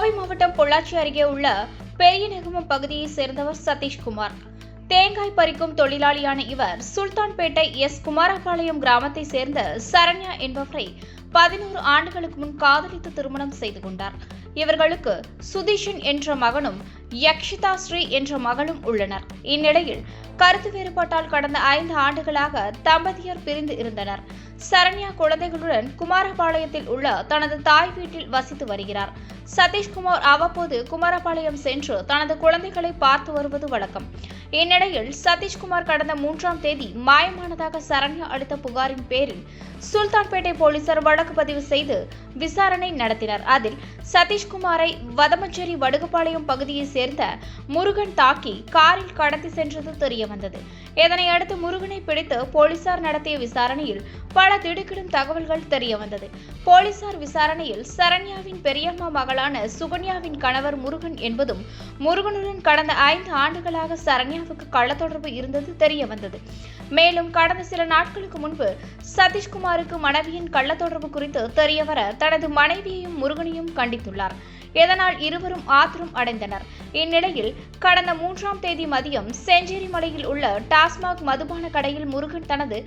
கோவை மாவட்டம் பொள்ளாச்சி அருகே உள்ள பெரியநெகுமம் பகுதியைச் சேர்ந்தவர் சதீஷ்குமார். தேங்காய் பறிக்கும் தொழிலாளியான இவர் சுல்தான்பேட்டை குமாரபாளையம் கிராமத்தைச் சேர்ந்த சரண்யா என்பவரை 11 ஆண்டுகளுக்கு முன் காதலித்து திருமணம் செய்து கொண்டார். இவர்களுக்கு சுதீஷன் என்ற மகனும் யக்ஷிதா ஸ்ரீ என்ற மகளும் உள்ளனர். இந்நிலையில் கருத்து வேறுபாட்டால் கடந்த 5 ஆண்டுகளாக தம்பதியர் பிரிந்து இருந்தனர். சரண்யா குழந்தைகளுடன் குமாரபாளையத்தில் உள்ள தனது தாய் வீட்டில் வசித்து வருகிறார். சதீஷ்குமார் அவ்வப்போது குமாரபாளையம் சென்று தனது குழந்தைகளை பார்த்து வருவது வழக்கம். இந்நிலையில் சதீஷ்குமார் கடந்த 3ஆம் தேதி மாயமானதாக சரண்யா அளித்த புகாரின் பேரில் சுல்தான்பேட்டை போலீசார் வழக்கு பதிவு செய்து விசாரணை நடத்தினர். அதில் சதீஷ்குமாரை வதமச்சேரி வடுகுபாளையம் பகுதியைச் சேர்ந்த முருகன் தாக்கி காரில் கடத்தி சென்றது தெரியவந்தது. இதனையடுத்து முருகனை பிடித்து போலீசார் நடத்திய விசாரணையில் பல திடுக்கிடும் தகவல்கள் தெரியவந்தது. போலீசார் விசாரணையில் சரண்யாவின் பெரியம்மா மகளான சுகன்யாவின் கணவர் முருகன் என்பதும் முருகனுடன் கடந்த 5 ஆண்டுகளாக சரண்யாவுக்கு கள்ளத்தொடர்பு இருந்தது தெரியவந்தது. மேலும் கடந்த சில நாட்களுக்கு முன்பு சதீஷ்குமாருக்கு மனைவியின் கள்ளத்தொடர்பு குறித்து தெரியவர தனது மனைவியையும் முருகனையும் கண்டித்துள்ளார். இதனால் இருவரும் ஆத்திரம் அடைந்தனர். இந்நிலையில் கடந்த 3ஆம் தேதி மதியம் செஞ்சேரிமலையில் உள்ள டாஸ்மாக் மதுபான கடையில் முருகன் தனது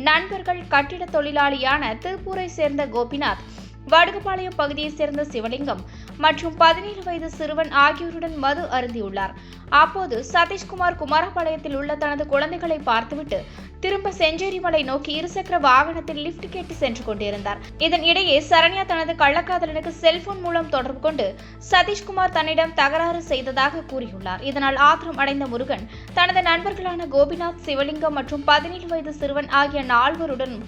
நண்பர்கள் கட்டிட தொழிலாளியான திருப்பூரை சேர்ந்த கோபிநாத், வடுகுபாளையம் பகுதியைச் சேர்ந்த சிவலிங்கம் மற்றும் 17 வயது சிறுவன் ஆகியோருடன் மது அருந்தியுள்ளார். அப்போது சதீஷ்குமார் குமாரபாளையத்தில் உள்ள தனது குழந்தைகளை பார்த்துவிட்டு திரும்ப செஞ்சேரிமலை நோக்கி இருசக்கர வாகனத்தில் லிப்ட் கேட்டு சென்று கொண்டிருந்தார். இதனிடையே சரண்யா தனது கள்ளக்காதலனுக்கு செல்போன் மூலம் தொடர்பு கொண்டு சதீஷ்குமார் தன்னிடம் தகராறு செய்ததாக கூறியுள்ளார். இதனால் ஆத்திரம் அடைந்த முருகன் தனது நண்பர்களான கோபிநாத், சிவலிங்கம் மற்றும் 17 வயது சிறுவன் ஆகிய 4வருடனும்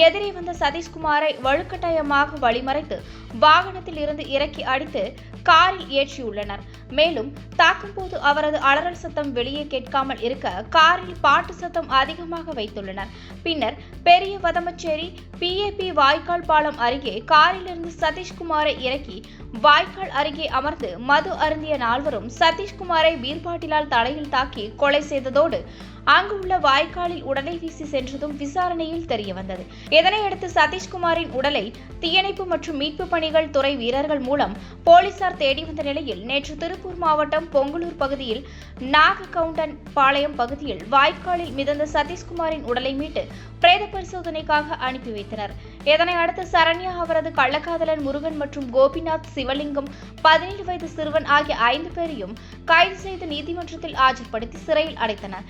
எதிரே வந்த சதீஷ்குமாரை வலுக்கட்டாயமாக வழிமறைத்து வாகனத்தில் இருந்து இறக்கி அடித்து காரில் ஏற்றியுள்ளனர். மேலும் தாக்கும் போது அவரது அலறல் சத்தம் வெளியே கேட்காமல் இருக்க காரில் பாட்டு சத்தம் அதிகமாக வைத்துள்ளனர். பின்னர் பெரிய வதமச்சேரி PAP வாய்க்கால் பாலம் அருகே காரிலிருந்து சதீஷ்குமாரை இறக்கி வாய்க்கால் அருகே அமர்ந்து மது அருந்திய 4வரும் சதீஷ்குமாரை பீர் பாட்டிலால் தலையில் தாக்கி கொலை செய்ததோடு அங்கு உள்ள வாய்க்காலில் உடலை வீசி சென்றதும் விசாரணையில் தெரியவந்தது. இதனையடுத்து சதீஷ்குமாரின் உடலை தீயணைப்பு மற்றும் மீட்பு பணிகள் துறை வீரர்கள் மூலம் போலீசார் தேடி வந்த நிலையில் நேற்று திருப்பூர் மாவட்டம் பொங்கலூர் பகுதியில் நாககவுண்டன் பாளையம் பகுதியில் வாய்க்காலில் மிதந்த சதீஷ்குமாரின் உடலை மீட்டு பிரேத பரிசோதனைக்காக அனுப்பி வைத்தனர். இதனை அடுத்து சரண்யா, அவரது கள்ளக்காதலன் முருகன் மற்றும் கோபிநாத், சிவலிங்கம், 17 வயது சிறுவன் ஆகிய 5 பேரையும் கைது செய்து நீதிமன்றத்தில் ஆஜர்படுத்தி சிறையில் அடைத்தனர்.